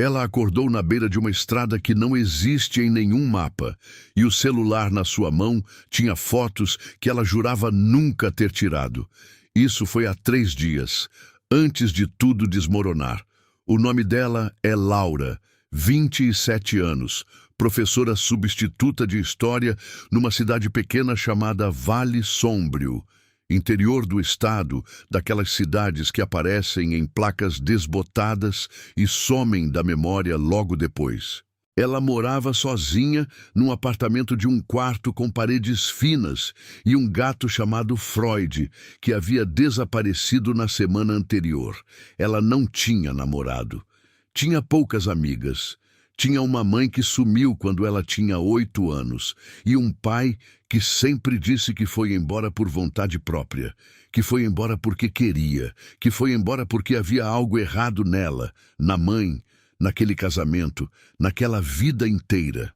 Ela acordou na beira de uma estrada que não existe em nenhum mapa, e o celular na sua mão tinha fotos que ela jurava nunca ter tirado. Isso foi há 3 dias, antes de tudo desmoronar. O nome dela é Laura, 27 anos, professora substituta de História numa cidade pequena chamada Vale Sombrio, interior do estado, daquelas cidades que aparecem em placas desbotadas e somem da memória logo depois. Ela morava sozinha num apartamento de 1 quarto com paredes finas e um gato chamado Freud, que havia desaparecido na semana anterior. Ela não tinha namorado. Tinha poucas amigas. Tinha uma mãe que sumiu quando ela tinha 8 anos e um pai que sempre disse que foi embora por vontade própria, que foi embora porque queria, que foi embora porque havia algo errado nela, na mãe, naquele casamento, naquela vida inteira.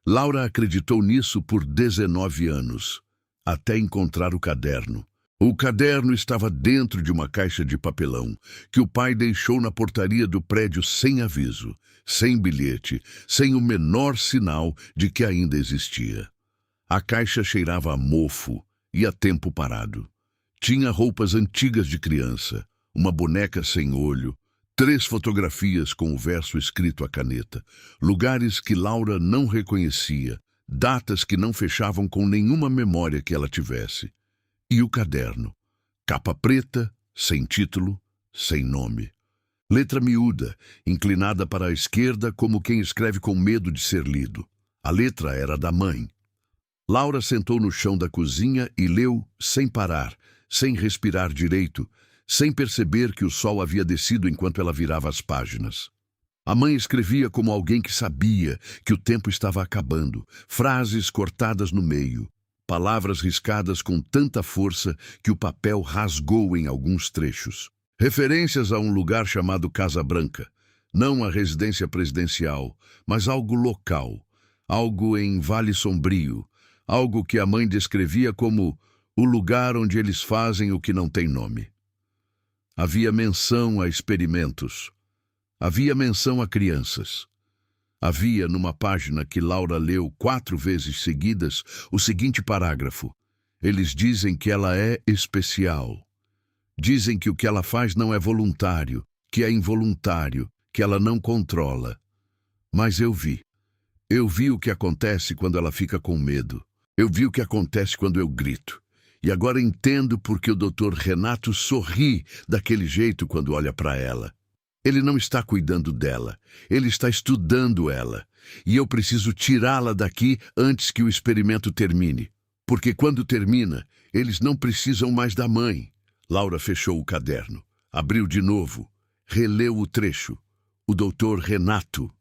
Laura acreditou nisso por 19 anos, até encontrar o caderno. O caderno estava dentro de uma caixa de papelão que o pai deixou na portaria do prédio sem aviso, sem bilhete, sem o menor sinal de que ainda existia. A caixa cheirava a mofo e a tempo parado. Tinha roupas antigas de criança, uma boneca sem olho, 3 fotografias com o verso escrito à caneta, lugares que Laura não reconhecia, datas que não fechavam com nenhuma memória que ela tivesse. E o caderno, capa preta, sem título, sem nome. Letra miúda, inclinada para a esquerda como quem escreve com medo de ser lido. A letra era da mãe. Laura sentou no chão da cozinha e leu sem parar, sem respirar direito, sem perceber que o sol havia descido enquanto ela virava as páginas. A mãe escrevia como alguém que sabia que o tempo estava acabando, frases cortadas no meio. Palavras riscadas com tanta força que o papel rasgou em alguns trechos. Referências a um lugar chamado Casa Branca. Não a residência presidencial, mas algo local. Algo em Vale Sombrio. Algo que a mãe descrevia como o lugar onde eles fazem o que não tem nome. Havia menção a experimentos. Havia menção a crianças. Havia, numa página que Laura leu 4 vezes seguidas, o seguinte parágrafo. Eles dizem que ela é especial. Dizem que o que ela faz não é voluntário, que é involuntário, que ela não controla. Mas eu vi. Eu vi o que acontece quando ela fica com medo. Eu vi o que acontece quando eu grito. E agora entendo porque o Dr. Renato sorri daquele jeito quando olha para ela. Ele não está cuidando dela, ele está estudando ela. E eu preciso tirá-la daqui antes que o experimento termine. Porque quando termina, eles não precisam mais da mãe. Laura fechou o caderno, abriu de novo, releu o trecho. O Dr. Renato.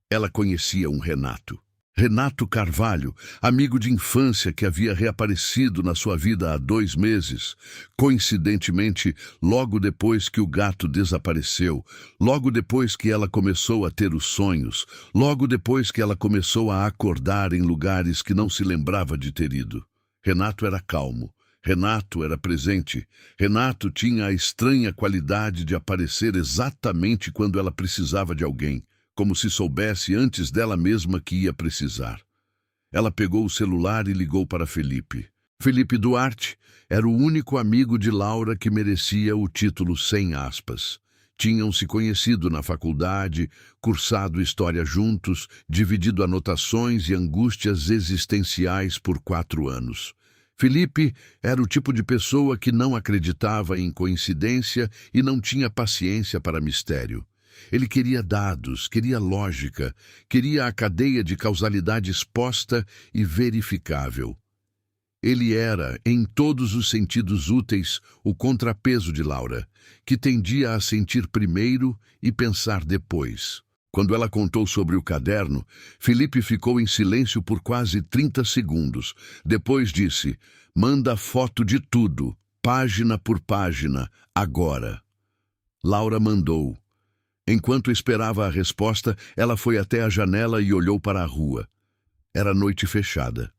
Ela conhecia um Renato. Renato Carvalho, amigo de infância que havia reaparecido na sua vida há 2 meses, coincidentemente, logo depois que o gato desapareceu, logo depois que ela começou a ter os sonhos, logo depois que ela começou a acordar em lugares que não se lembrava de ter ido. Renato era calmo, Renato era presente, Renato tinha a estranha qualidade de aparecer exatamente quando ela precisava de alguém, como se soubesse antes dela mesma que ia precisar. Ela pegou o celular e ligou para Felipe. Felipe Duarte era o único amigo de Laura que merecia o título sem aspas. Tinham se conhecido na faculdade, cursado história juntos, dividido anotações e angústias existenciais por 4 anos. Felipe era o tipo de pessoa que não acreditava em coincidência e não tinha paciência para mistério. Ele queria dados, queria lógica, queria a cadeia de causalidade exposta e verificável. Ele era, em todos os sentidos úteis, o contrapeso de Laura, que tendia a sentir primeiro e pensar depois. Quando ela contou sobre o caderno, Felipe ficou em silêncio por quase 30 segundos. Depois disse, manda foto de tudo, página por página, agora. Laura mandou. Enquanto esperava a resposta, ela foi até a janela e olhou para a rua. Era noite fechada.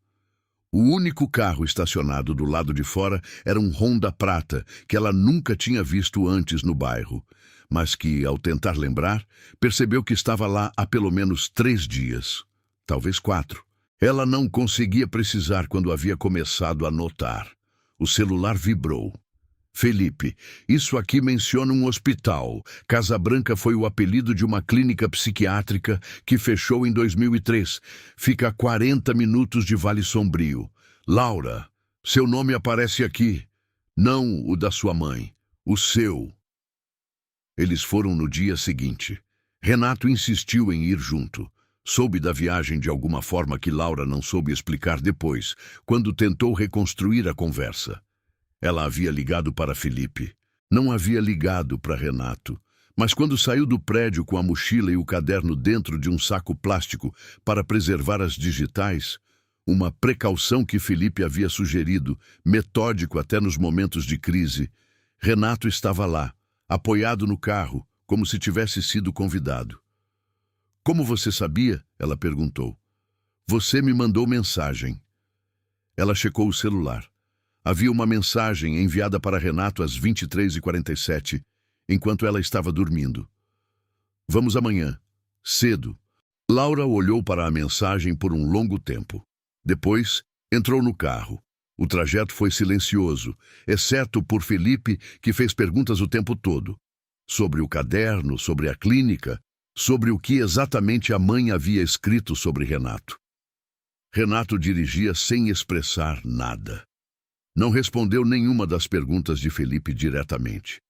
O único carro estacionado do lado de fora era um Honda prata, que ela nunca tinha visto antes no bairro. mas que, ao tentar lembrar, percebeu que estava lá há pelo menos 3 dias, talvez 4. Ela não conseguia precisar quando havia começado a notar. O celular vibrou. Felipe, isso aqui menciona um hospital. Casa Branca foi o apelido de uma clínica psiquiátrica que fechou em 2003. Fica a 40 minutos de Vale Sombrio. Laura, seu nome aparece aqui. Não o da sua mãe, o seu. Eles foram no dia seguinte. Renato insistiu em ir junto. Soube da viagem de alguma forma que Laura não soube explicar depois, quando tentou reconstruir a conversa. Ela havia ligado para Felipe. Não havia ligado para Renato. Mas quando saiu do prédio com a mochila e o caderno dentro de um saco plástico para preservar as digitais, uma precaução que Felipe havia sugerido, metódico até nos momentos de crise, Renato estava lá, apoiado no carro, como se tivesse sido convidado. Como você sabia? Ela perguntou. Você me mandou mensagem. Ela checou o celular. Havia uma mensagem enviada para Renato às 23h47, enquanto ela estava dormindo. Vamos amanhã, cedo. Laura olhou para a mensagem por um longo tempo. Depois, entrou no carro. O trajeto foi silencioso, exceto por Felipe, que fez perguntas o tempo todo. Sobre o caderno, sobre a clínica, sobre o que exatamente a mãe havia escrito sobre Renato. Renato dirigia sem expressar nada. Não respondeu nenhuma das perguntas de Felipe diretamente.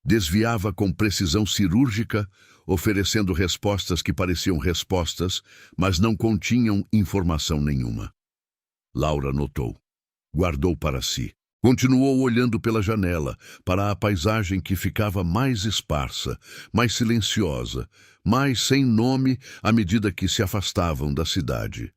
Desviava com precisão cirúrgica, oferecendo respostas que pareciam respostas, mas não continham informação nenhuma. Laura notou. Guardou para si. Continuou olhando pela janela, para a paisagem que ficava mais esparsa, mais silenciosa, mais sem nome à medida que se afastavam da cidade.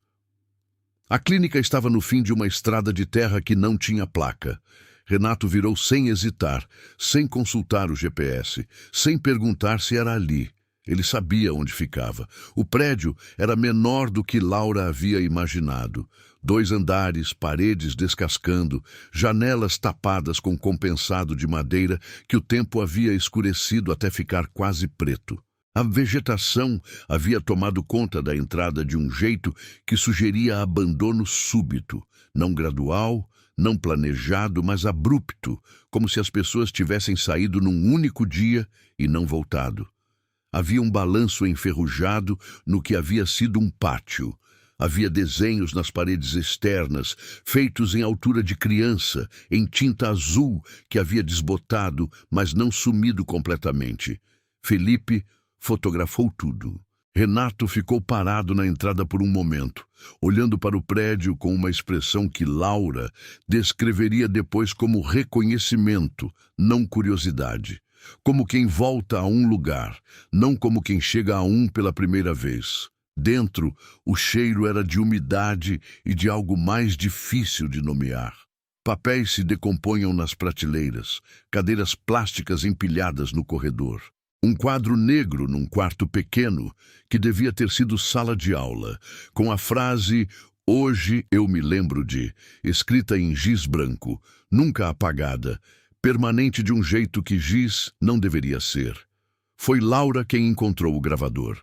A clínica estava no fim de uma estrada de terra que não tinha placa. Renato virou sem hesitar, sem consultar o GPS, sem perguntar se era ali. Ele sabia onde ficava. O prédio era menor do que Laura havia imaginado. 2 andares, paredes descascando, janelas tapadas com compensado de madeira que o tempo havia escurecido até ficar quase preto. A vegetação havia tomado conta da entrada de um jeito que sugeria abandono súbito, não gradual, não planejado, mas abrupto, como se as pessoas tivessem saído num único dia e não voltado. Havia um balanço enferrujado no que havia sido um pátio. Havia desenhos nas paredes externas, feitos em altura de criança, em tinta azul, que havia desbotado, mas não sumido completamente. Felipe fotografou tudo. Renato ficou parado na entrada por um momento, olhando para o prédio com uma expressão que Laura descreveria depois como reconhecimento, não curiosidade. Como quem volta a um lugar, não como quem chega a um pela primeira vez. Dentro, o cheiro era de umidade e de algo mais difícil de nomear. Papéis se decompunham nas prateleiras, cadeiras plásticas empilhadas no corredor. Um quadro negro num quarto pequeno, que devia ter sido sala de aula, com a frase "Hoje eu me lembro de", escrita em giz branco, nunca apagada, permanente de um jeito que giz não deveria ser. Foi Laura quem encontrou o gravador.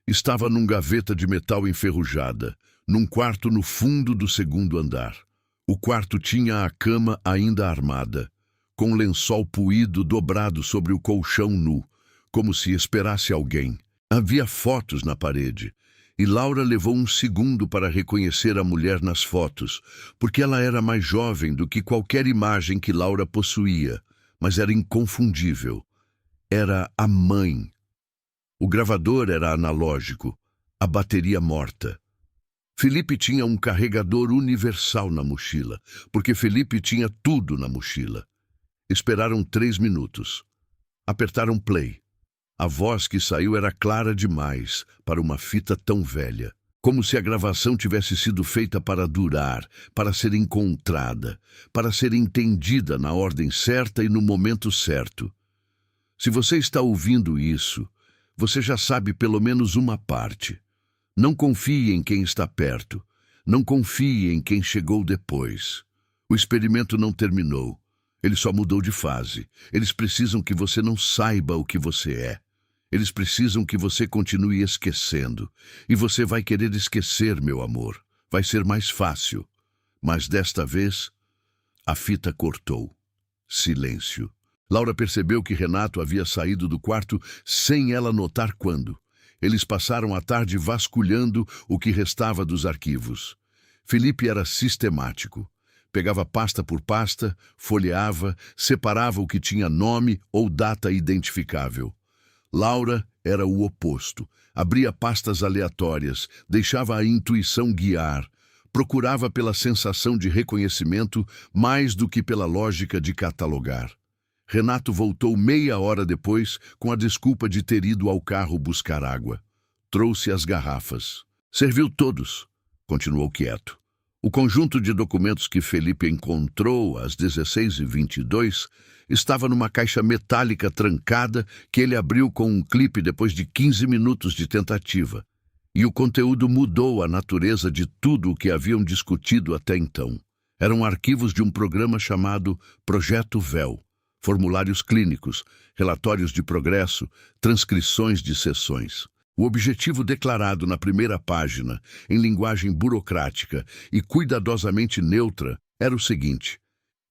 Estava num gaveta de metal enferrujada, num quarto no fundo do 2º andar. O quarto tinha a cama ainda armada, com lençol puído dobrado sobre o colchão nu, como se esperasse alguém. Havia fotos na parede, e Laura levou um segundo para reconhecer a mulher nas fotos, porque ela era mais jovem do que qualquer imagem que Laura possuía, mas era inconfundível. Era a mãe. O gravador era analógico, a bateria morta. Felipe tinha um carregador universal na mochila, porque Felipe tinha tudo na mochila. Esperaram 3 minutos. Apertaram play. A voz que saiu era clara demais para uma fita tão velha. Como se a gravação tivesse sido feita para durar, para ser encontrada, para ser entendida na ordem certa e no momento certo. Se você está ouvindo isso, você já sabe pelo menos uma parte. Não confie em quem está perto. Não confie em quem chegou depois. O experimento não terminou. Ele só mudou de fase. Eles precisam que você não saiba o que você é. Eles precisam que você continue esquecendo. E você vai querer esquecer, meu amor. Vai ser mais fácil. Mas desta vez, a fita cortou. Silêncio. Laura percebeu que Renato havia saído do quarto sem ela notar quando. Eles passaram a tarde vasculhando o que restava dos arquivos. Felipe era sistemático. Pegava pasta por pasta, folheava, separava o que tinha nome ou data identificável. Laura era o oposto. Abria pastas aleatórias, deixava a intuição guiar, procurava pela sensação de reconhecimento mais do que pela lógica de catalogar. Renato voltou meia hora depois com a desculpa de ter ido ao carro buscar água. Trouxe as garrafas. Serviu todos. Continuou quieto. O conjunto de documentos que Felipe encontrou às 16h22 estava numa caixa metálica trancada que ele abriu com um clipe depois de 15 minutos de tentativa. E o conteúdo mudou a natureza de tudo o que haviam discutido até então. Eram arquivos de um programa chamado Projeto Véu. Formulários clínicos, relatórios de progresso, transcrições de sessões. O objetivo declarado na primeira página, em linguagem burocrática e cuidadosamente neutra, era o seguinte: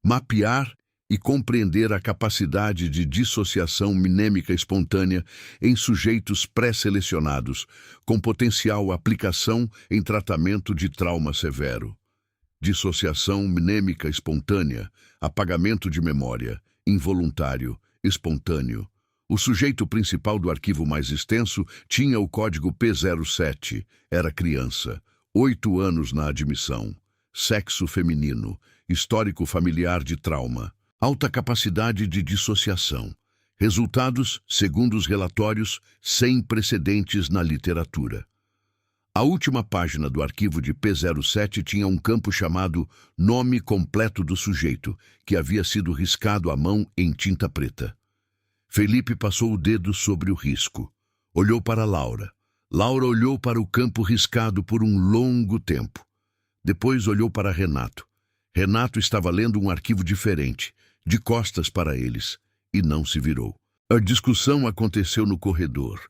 mapear e compreender a capacidade de dissociação mnêmica espontânea em sujeitos pré-selecionados, com potencial aplicação em tratamento de trauma severo. Dissociação mnêmica espontânea, apagamento de memória, involuntário, espontâneo. O sujeito principal do arquivo mais extenso tinha o código P07, era criança, 8 anos na admissão, sexo feminino, histórico familiar de trauma, alta capacidade de dissociação. Resultados, segundo os relatórios, sem precedentes na literatura. A última página do arquivo de P07 tinha um campo chamado Nome Completo do Sujeito, que havia sido riscado à mão em tinta preta. Felipe passou o dedo sobre o risco. Olhou para Laura. Laura olhou para o campo riscado por um longo tempo. Depois olhou para Renato. Renato estava lendo um arquivo diferente, de costas para eles, e não se virou. A discussão aconteceu no corredor,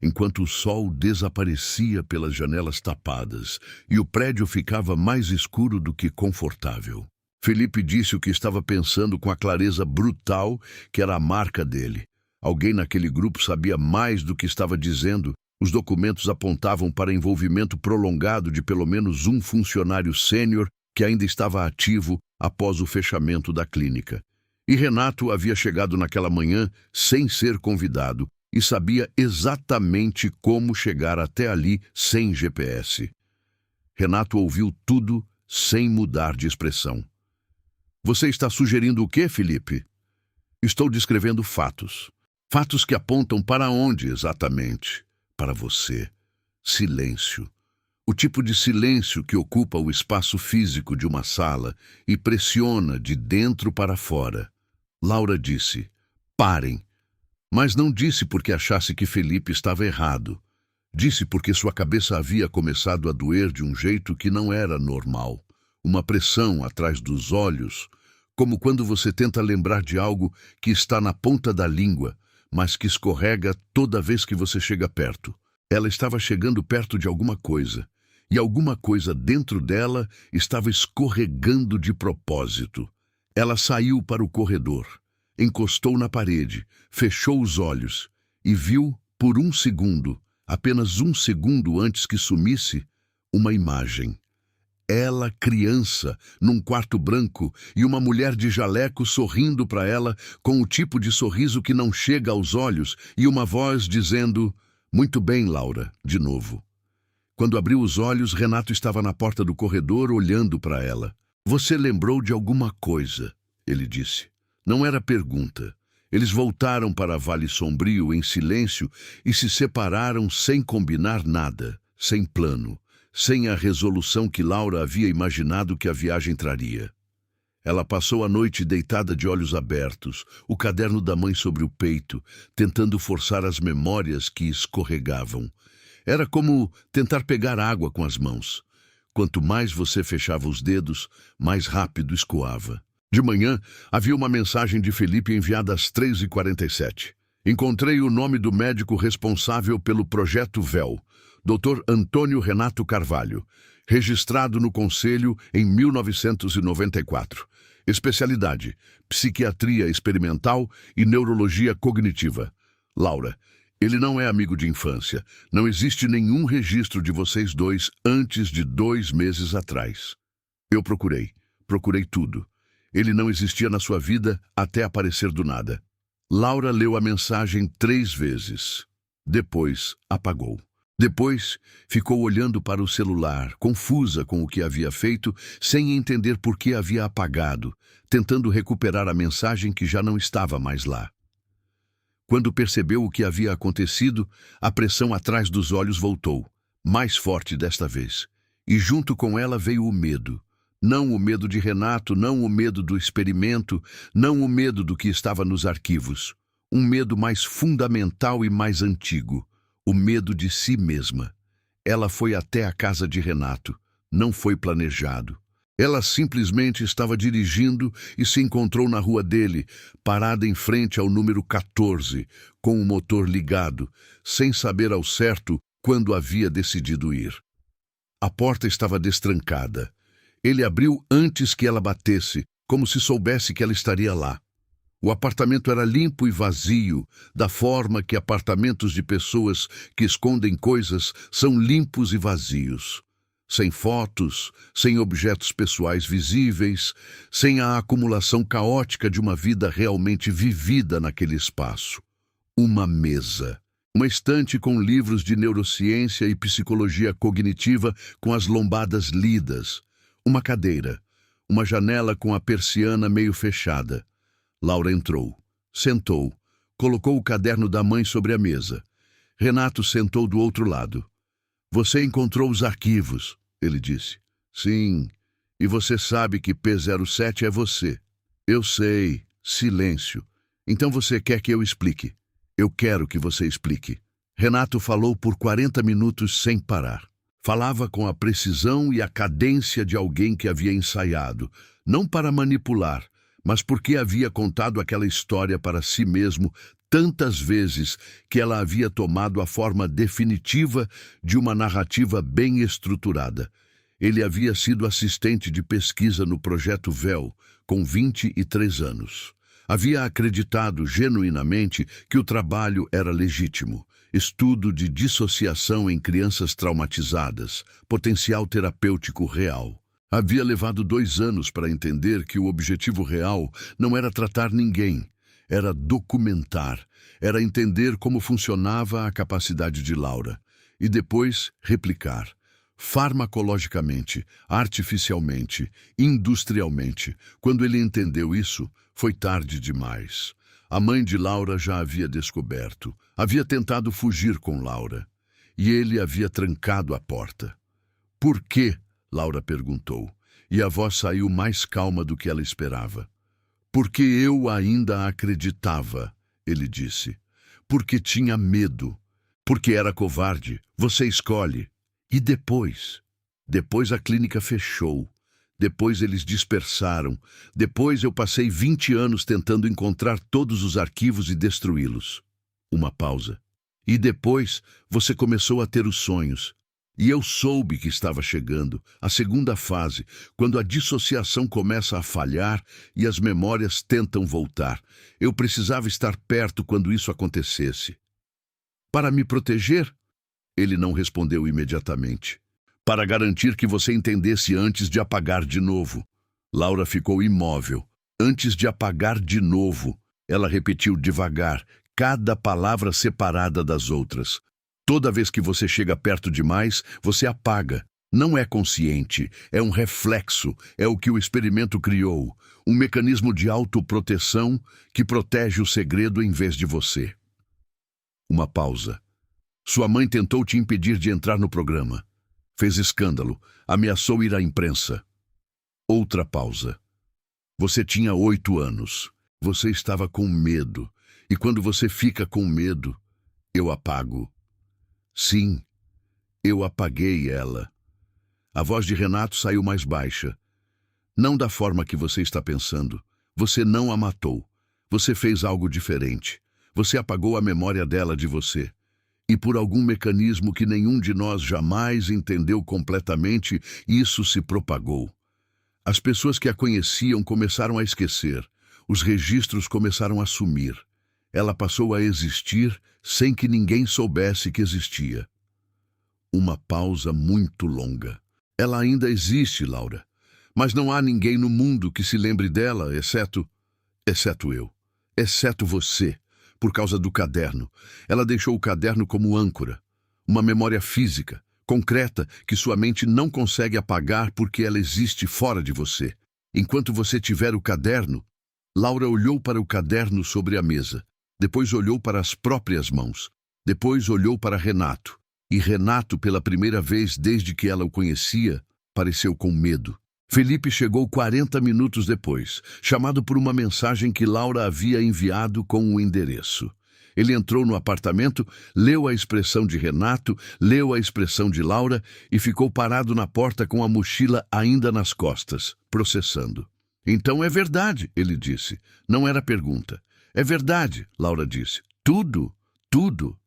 enquanto o sol desaparecia pelas janelas tapadas e o prédio ficava mais escuro do que confortável. Felipe disse o que estava pensando com a clareza brutal que era a marca dele. Alguém naquele grupo sabia mais do que estava dizendo. Os documentos apontavam para envolvimento prolongado de pelo menos um funcionário sênior que ainda estava ativo após o fechamento da clínica. E Renato havia chegado naquela manhã sem ser convidado e sabia exatamente como chegar até ali sem GPS. Renato ouviu tudo sem mudar de expressão. Você está sugerindo o quê, Felipe? Estou descrevendo fatos. Fatos que apontam para onde exatamente? Para você. Silêncio. O tipo de silêncio que ocupa o espaço físico de uma sala e pressiona de dentro para fora. Laura disse: parem. Mas não disse porque achasse que Felipe estava errado. Disse porque sua cabeça havia começado a doer de um jeito que não era normal. Uma pressão atrás dos olhos, como quando você tenta lembrar de algo que está na ponta da língua, mas que escorrega toda vez que você chega perto. Ela estava chegando perto de alguma coisa, e alguma coisa dentro dela estava escorregando de propósito. Ela saiu para o corredor, encostou na parede, fechou os olhos e viu, por um segundo, apenas um segundo antes que sumisse, uma imagem. Ela, criança, num quarto branco, e uma mulher de jaleco sorrindo para ela, com o tipo de sorriso que não chega aos olhos, e uma voz dizendo: muito bem, Laura, de novo. Quando abriu os olhos, Renato estava na porta do corredor, olhando para ela. Você lembrou de alguma coisa, ele disse. Não era pergunta. Eles voltaram para Vale Sombrio em silêncio e se separaram sem combinar nada, sem plano, sem a resolução que Laura havia imaginado que a viagem traria. Ela passou a noite deitada de olhos abertos, o caderno da mãe sobre o peito, tentando forçar as memórias que escorregavam. Era como tentar pegar água com as mãos. Quanto mais você fechava os dedos, mais rápido escoava. De manhã, havia uma mensagem de Felipe enviada às 3h47. Encontrei o nome do médico responsável pelo Projeto VEL, Dr. Antônio Renato Carvalho, registrado no Conselho em 1994. Especialidade: Psiquiatria Experimental e Neurologia Cognitiva. Laura, ele não é amigo de infância. Não existe nenhum registro de vocês dois antes de 2 meses atrás. Eu procurei tudo. Ele não existia na sua vida até aparecer do nada. Laura leu a mensagem 3 vezes. Depois, apagou. Depois, ficou olhando para o celular, confusa com o que havia feito, sem entender por que havia apagado, tentando recuperar a mensagem que já não estava mais lá. Quando percebeu o que havia acontecido, a pressão atrás dos olhos voltou, mais forte desta vez. E junto com ela veio o medo. Não o medo de Renato, não o medo do experimento, não o medo do que estava nos arquivos. Um medo mais fundamental e mais antigo. O medo de si mesma. Ela foi até a casa de Renato. Não foi planejado. Ela simplesmente estava dirigindo e se encontrou na rua dele, parada em frente ao número 14, com o motor ligado, sem saber ao certo quando havia decidido ir. A porta estava destrancada. Ele abriu antes que ela batesse, como se soubesse que ela estaria lá. O apartamento era limpo e vazio, da forma que apartamentos de pessoas que escondem coisas são limpos e vazios. Sem fotos, sem objetos pessoais visíveis, sem a acumulação caótica de uma vida realmente vivida naquele espaço. Uma mesa. Uma estante com livros de neurociência e psicologia cognitiva com as lombadas lidas. Uma cadeira. Uma janela com a persiana meio fechada. Laura entrou, sentou, colocou o caderno da mãe sobre a mesa. Renato sentou do outro lado. Você encontrou os arquivos, ele disse. Sim, e você sabe que P07 é você. Eu sei. Silêncio. Então você quer que eu explique? Eu quero que você explique. Renato falou por 40 minutos sem parar. Falava com a precisão e a cadência de alguém que havia ensaiado, não para manipular, mas porque havia contado aquela história para si mesmo tantas vezes que ela havia tomado a forma definitiva de uma narrativa bem estruturada. Ele havia sido assistente de pesquisa no Projeto VEL, com 23 anos. Havia acreditado genuinamente que o trabalho era legítimo. Estudo de dissociação em crianças traumatizadas, potencial terapêutico real. Havia levado 2 anos para entender que o objetivo real não era tratar ninguém, era documentar, era entender como funcionava a capacidade de Laura e depois replicar, farmacologicamente, artificialmente, industrialmente. Quando ele entendeu isso, foi tarde demais. A mãe de Laura já havia descoberto, havia tentado fugir com Laura, e ele havia trancado a porta. Por quê? Laura perguntou, e a voz saiu mais calma do que ela esperava. Porque eu ainda acreditava, ele disse. Porque tinha medo. Porque era covarde. Você escolhe. E depois? Depois a clínica fechou. Depois eles dispersaram. Depois eu passei 20 anos tentando encontrar todos os arquivos e destruí-los. Uma pausa. E depois você começou a ter os sonhos. E eu soube que estava chegando, a segunda fase, quando a dissociação começa a falhar e as memórias tentam voltar. Eu precisava estar perto quando isso acontecesse. Para me proteger? Ele não respondeu imediatamente. Para garantir que você entendesse antes de apagar de novo. Laura ficou imóvel. Antes de apagar de novo, ela repetiu devagar, cada palavra separada das outras. Toda vez que você chega perto demais, você apaga. Não é consciente, é um reflexo, é o que o experimento criou. Um mecanismo de autoproteção que protege o segredo em vez de você. Uma pausa. Sua mãe tentou te impedir de entrar no programa. Fez escândalo, ameaçou ir à imprensa. Outra pausa. Você tinha 8 anos. Você estava com medo. E quando você fica com medo, eu apago. Sim, eu apaguei ela. A voz de Renato saiu mais baixa. Não da forma que você está pensando. Você não a matou. Você fez algo diferente. Você apagou a memória dela de você. E por algum mecanismo que nenhum de nós jamais entendeu completamente, isso se propagou. As pessoas que a conheciam começaram a esquecer. Os registros começaram a sumir. Ela passou a existir sem que ninguém soubesse que existia. Uma pausa muito longa. Ela ainda existe, Laura. Mas não há ninguém no mundo que se lembre dela, exceto eu. Exceto você, por causa do caderno. Ela deixou o caderno como âncora. Uma memória física, concreta, que sua mente não consegue apagar porque ela existe fora de você. Enquanto você tiver o caderno, Laura olhou para o caderno sobre a mesa. Depois olhou para as próprias mãos. Depois olhou para Renato. E Renato, pela primeira vez desde que ela o conhecia, pareceu com medo. Felipe chegou 40 minutos depois, chamado por uma mensagem que Laura havia enviado com o endereço. Ele entrou no apartamento, leu a expressão de Renato, leu a expressão de Laura e ficou parado na porta com a mochila ainda nas costas, processando. Então é verdade, ele disse. Não era pergunta. É verdade, Laura disse. Tudo, tudo.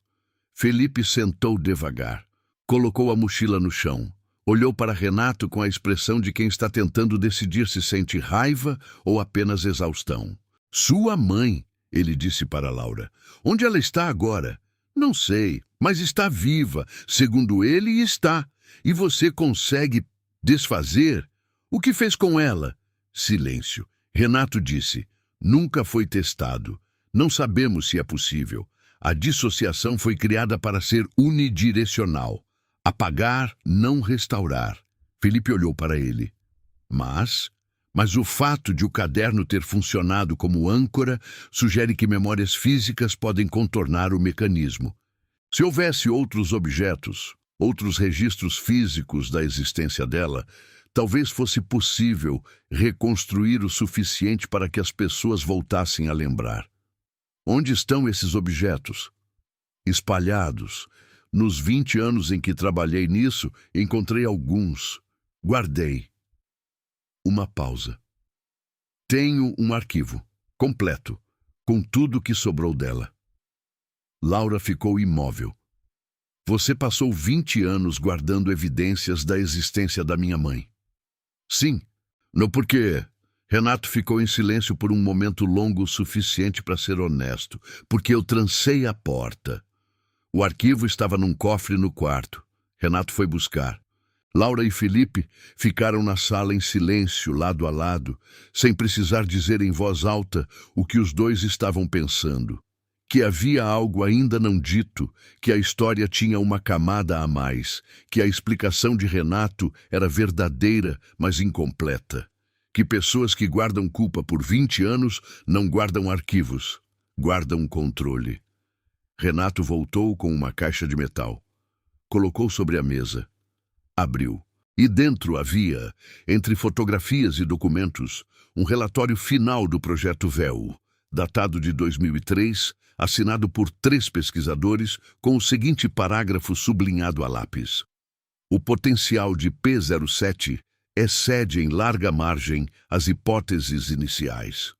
Felipe sentou devagar, colocou a mochila no chão. Olhou para Renato com a expressão de quem está tentando decidir se sente raiva ou apenas exaustão. Sua mãe, ele disse para Laura. Onde ela está agora? Não sei, mas está viva. Segundo ele, está. E você consegue desfazer? O que fez com ela? Silêncio. Renato disse. Nunca foi testado. Não sabemos se é possível. A dissociação foi criada para ser unidirecional. Apagar, não restaurar. Felipe olhou para ele. Mas o fato de o caderno ter funcionado como âncora sugere que memórias físicas podem contornar o mecanismo. Se houvesse outros objetos, outros registros físicos da existência dela, talvez fosse possível reconstruir o suficiente para que as pessoas voltassem a lembrar. Onde estão esses objetos? Espalhados. Nos 20 anos em que trabalhei nisso, encontrei alguns. Guardei. Uma pausa. Tenho um arquivo, completo, com tudo que sobrou dela. Laura ficou imóvel. Você passou 20 anos guardando evidências da existência da minha mãe. Sim, no porquê. Renato ficou em silêncio por um momento longo o suficiente para ser honesto, porque eu trancei a porta. O arquivo estava num cofre no quarto. Renato foi buscar. Laura e Felipe ficaram na sala em silêncio, lado a lado, sem precisar dizer em voz alta o que os dois estavam pensando. Que havia algo ainda não dito, que a história tinha uma camada a mais, que a explicação de Renato era verdadeira, mas incompleta. Que pessoas que guardam culpa por 20 anos não guardam arquivos, guardam controle. Renato voltou com uma caixa de metal. Colocou sobre a mesa. Abriu. E dentro havia, entre fotografias e documentos, um relatório final do projeto VEU, datado de 2003, assinado por 3 pesquisadores, com o seguinte parágrafo sublinhado a lápis. O potencial de P07 excede em larga margem as hipóteses iniciais.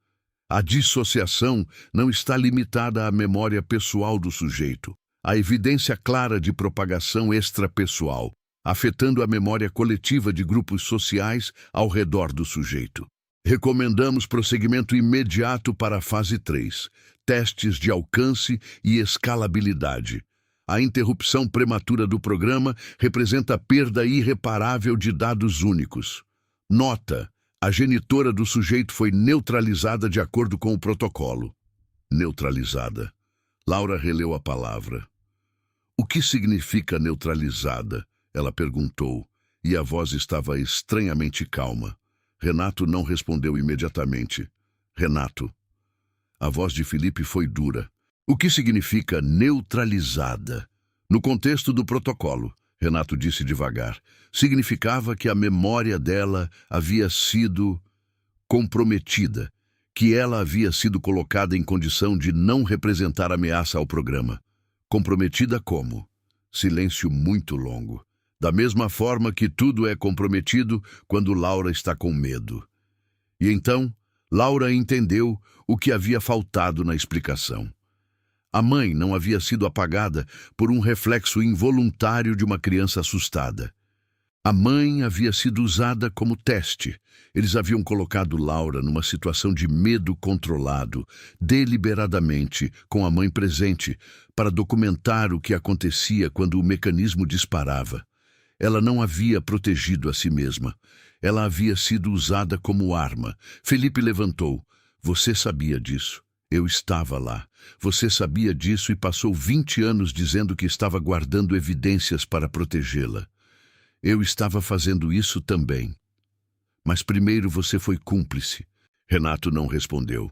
A dissociação não está limitada à memória pessoal do sujeito. Há evidência clara de propagação extrapessoal, afetando a memória coletiva de grupos sociais ao redor do sujeito. Recomendamos prosseguimento imediato para a fase 3, testes de alcance e escalabilidade. A interrupção prematura do programa representa perda irreparável de dados únicos. Nota: a genitora do sujeito foi neutralizada de acordo com o protocolo. Neutralizada. Laura releu a palavra. O que significa neutralizada? Ela perguntou, e a voz estava estranhamente calma. Renato não respondeu imediatamente. Renato. A voz de Felipe foi dura. O que significa neutralizada? No contexto do protocolo, Renato disse devagar, significava que a memória dela havia sido comprometida, que ela havia sido colocada em condição de não representar ameaça ao programa. Comprometida como? Silêncio muito longo. Da mesma forma que tudo é comprometido quando Laura está com medo. E então, Laura entendeu o que havia faltado na explicação. A mãe não havia sido apagada por um reflexo involuntário de uma criança assustada. A mãe havia sido usada como teste. Eles haviam colocado Laura numa situação de medo controlado, deliberadamente, com a mãe presente, para documentar o que acontecia quando o mecanismo disparava. Ela não havia protegido a si mesma. Ela havia sido usada como arma. Felipe levantou. Você sabia disso. Eu estava lá. Você sabia disso e passou 20 anos dizendo que estava guardando evidências para protegê-la. Eu estava fazendo isso também. Mas primeiro você foi cúmplice. Renato não respondeu.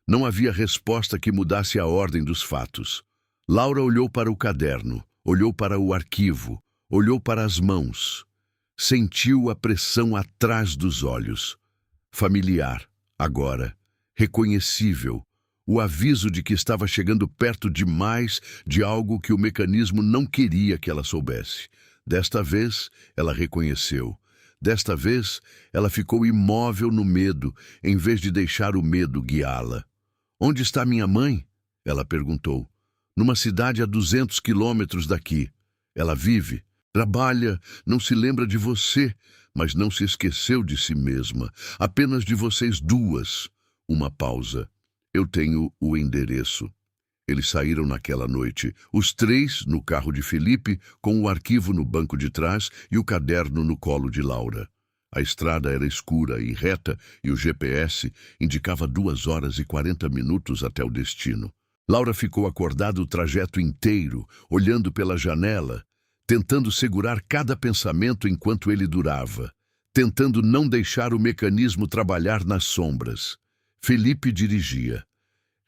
Não havia resposta que mudasse a ordem dos fatos. Laura olhou para o caderno, olhou para o arquivo, olhou para as mãos. Sentiu a pressão atrás dos olhos. Familiar, agora, reconhecível. O aviso de que estava chegando perto demais de algo que o mecanismo não queria que ela soubesse. Desta vez, ela reconheceu. Desta vez, ela ficou imóvel no medo, em vez de deixar o medo guiá-la. Onde está minha mãe? Ela perguntou. Numa cidade a 200 quilômetros daqui. Ela vive, trabalha, não se lembra de você, mas não se esqueceu de si mesma. Apenas de vocês duas. Uma pausa. Eu tenho o endereço. Eles saíram naquela noite, os três no carro de Felipe, com o arquivo no banco de trás e o caderno no colo de Laura. A estrada era escura e reta e o GPS indicava 2 horas e 40 minutos até o destino. Laura ficou acordada o trajeto inteiro, olhando pela janela, tentando segurar cada pensamento enquanto ele durava, tentando não deixar o mecanismo trabalhar nas sombras. Felipe dirigia.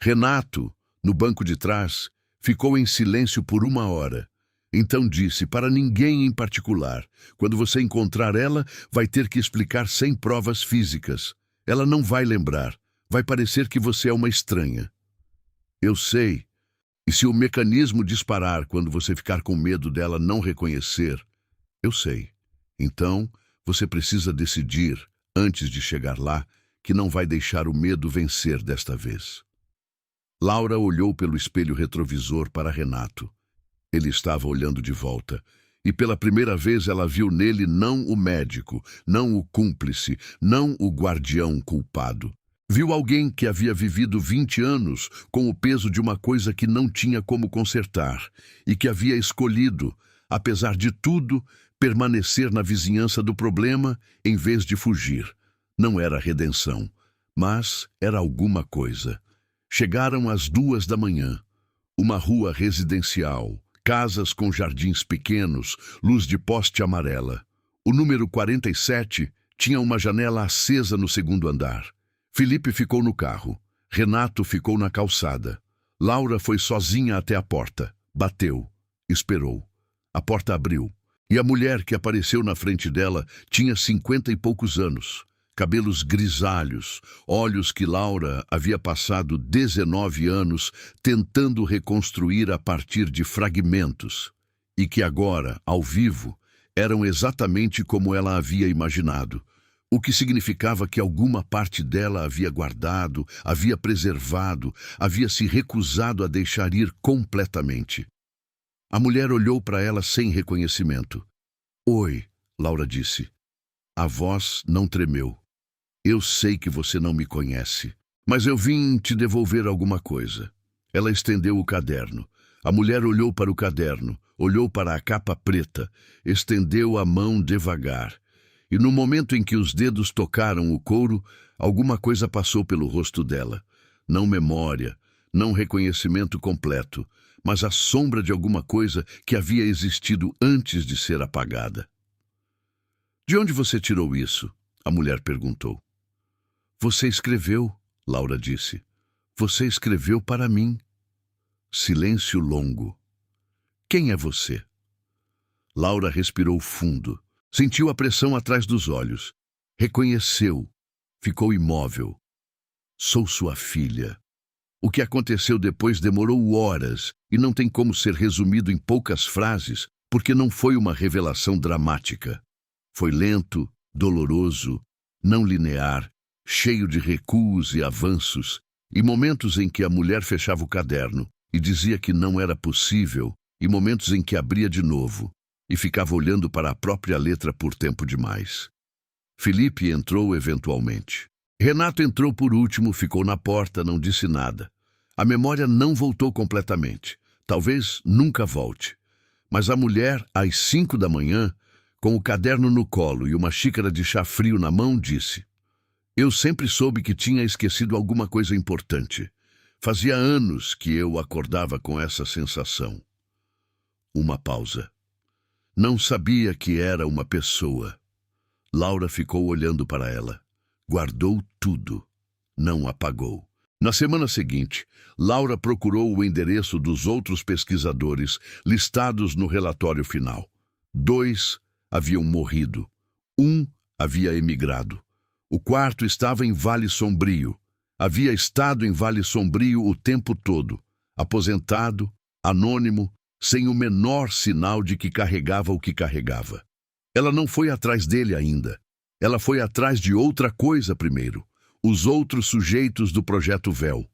Renato, no banco de trás, ficou em silêncio por 1 hora. Então disse, para ninguém em particular, quando você encontrar ela, vai ter que explicar sem provas físicas. Ela não vai lembrar. Vai parecer que você é uma estranha. Eu sei. E se o mecanismo disparar quando você ficar com medo dela não reconhecer? Eu sei. Então, você precisa decidir, antes de chegar lá, que não vai deixar o medo vencer desta vez. Laura olhou pelo espelho retrovisor para Renato. Ele estava olhando de volta, e pela primeira vez ela viu nele não o médico, não o cúmplice, não o guardião culpado. Viu alguém que havia vivido 20 anos com o peso de uma coisa que não tinha como consertar, e que havia escolhido, apesar de tudo, permanecer na vizinhança do problema em vez de fugir. Não era redenção, mas era alguma coisa. Chegaram às 2 da manhã. Uma rua residencial, casas com jardins pequenos, luz de poste amarela. O número 47 tinha uma janela acesa no 2º andar. Felipe ficou no carro. Renato ficou na calçada. Laura foi sozinha até a porta. Bateu. Esperou. A porta abriu. E a mulher que apareceu na frente dela tinha 50 e poucos anos. Cabelos grisalhos, olhos que Laura havia passado 19 anos tentando reconstruir a partir de fragmentos, e que agora, ao vivo, eram exatamente como ela havia imaginado, o que significava que alguma parte dela havia guardado, havia preservado, havia se recusado a deixar ir completamente. A mulher olhou para ela sem reconhecimento. Oi, Laura disse. A voz não tremeu. Eu sei que você não me conhece, mas eu vim te devolver alguma coisa. Ela estendeu o caderno. A mulher olhou para o caderno, olhou para a capa preta, estendeu a mão devagar. E no momento em que os dedos tocaram o couro, alguma coisa passou pelo rosto dela. Não memória, não reconhecimento completo, mas a sombra de alguma coisa que havia existido antes de ser apagada. De onde você tirou isso? A mulher perguntou. Você escreveu, Laura disse. Você escreveu para mim. Silêncio longo. Quem é você? Laura respirou fundo. Sentiu a pressão atrás dos olhos. Reconheceu. Ficou imóvel. Sou sua filha. O que aconteceu depois demorou horas e não tem como ser resumido em poucas frases, porque não foi uma revelação dramática. Foi lento, doloroso, não linear, cheio de recuos e avanços, e momentos em que a mulher fechava o caderno e dizia que não era possível, e momentos em que abria de novo e ficava olhando para a própria letra por tempo demais. Felipe entrou eventualmente. Renato entrou por último, ficou na porta, não disse nada. A memória não voltou completamente. Talvez nunca volte. Mas a mulher, às 5 da manhã, com o caderno no colo e uma xícara de chá frio na mão, disse: "Eu sempre soube que tinha esquecido alguma coisa importante. Fazia anos que eu acordava com essa sensação." Uma pausa. Não sabia que era uma pessoa. Laura ficou olhando para ela. Guardou tudo. Não apagou. Na semana seguinte, Laura procurou o endereço dos outros pesquisadores listados no relatório final. 2 haviam morrido. 1 havia emigrado. O quarto estava em Vale Sombrio. Havia estado em Vale Sombrio o tempo todo, aposentado, anônimo, sem o menor sinal de que carregava o que carregava. Ela não foi atrás dele ainda. Ela foi atrás de outra coisa primeiro. Os outros sujeitos do Projeto Véu.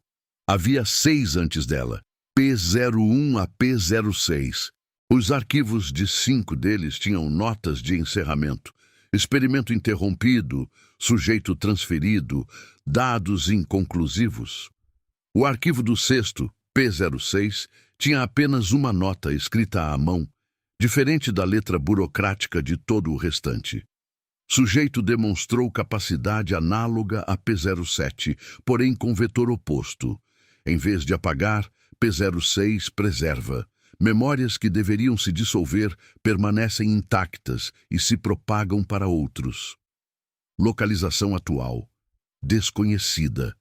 Havia 6 antes dela, P01 a P06. Os arquivos de 5 deles tinham notas de encerramento, experimento interrompido, sujeito transferido, dados inconclusivos. O arquivo do 6º, P06, tinha apenas uma nota escrita à mão, diferente da letra burocrática de todo o restante. Sujeito demonstrou capacidade análoga a P07, porém com vetor oposto. Em vez de apagar, P06 preserva. Memórias que deveriam se dissolver permanecem intactas e se propagam para outros. Localização atual. Desconhecida.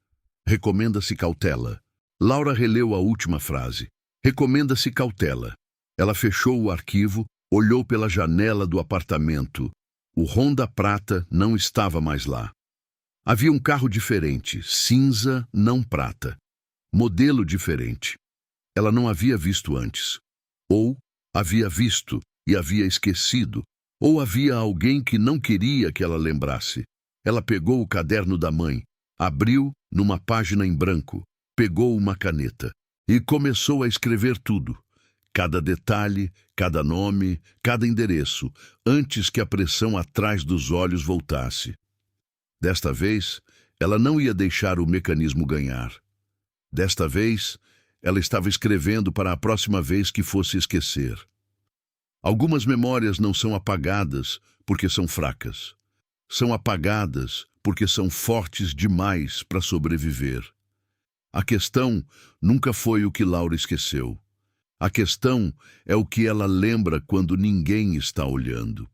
Recomenda-se cautela. Laura releu a última frase. Recomenda-se cautela. Ela fechou o arquivo, olhou pela janela do apartamento. O Honda prata não estava mais lá. Havia um carro diferente, cinza, não prata. Modelo diferente. Ela não havia visto antes. Ou havia visto e havia esquecido. Ou havia alguém que não queria que ela lembrasse. Ela pegou o caderno da mãe, abriu numa página em branco, pegou uma caneta e começou a escrever tudo. Cada detalhe, cada nome, cada endereço, antes que a pressão atrás dos olhos voltasse. Desta vez, ela não ia deixar o mecanismo ganhar. Desta vez, ela estava escrevendo para a próxima vez que fosse esquecer. Algumas memórias não são apagadas porque são fracas. São apagadas porque são fortes demais para sobreviver. A questão nunca foi o que Laura esqueceu. A questão é o que ela lembra quando ninguém está olhando.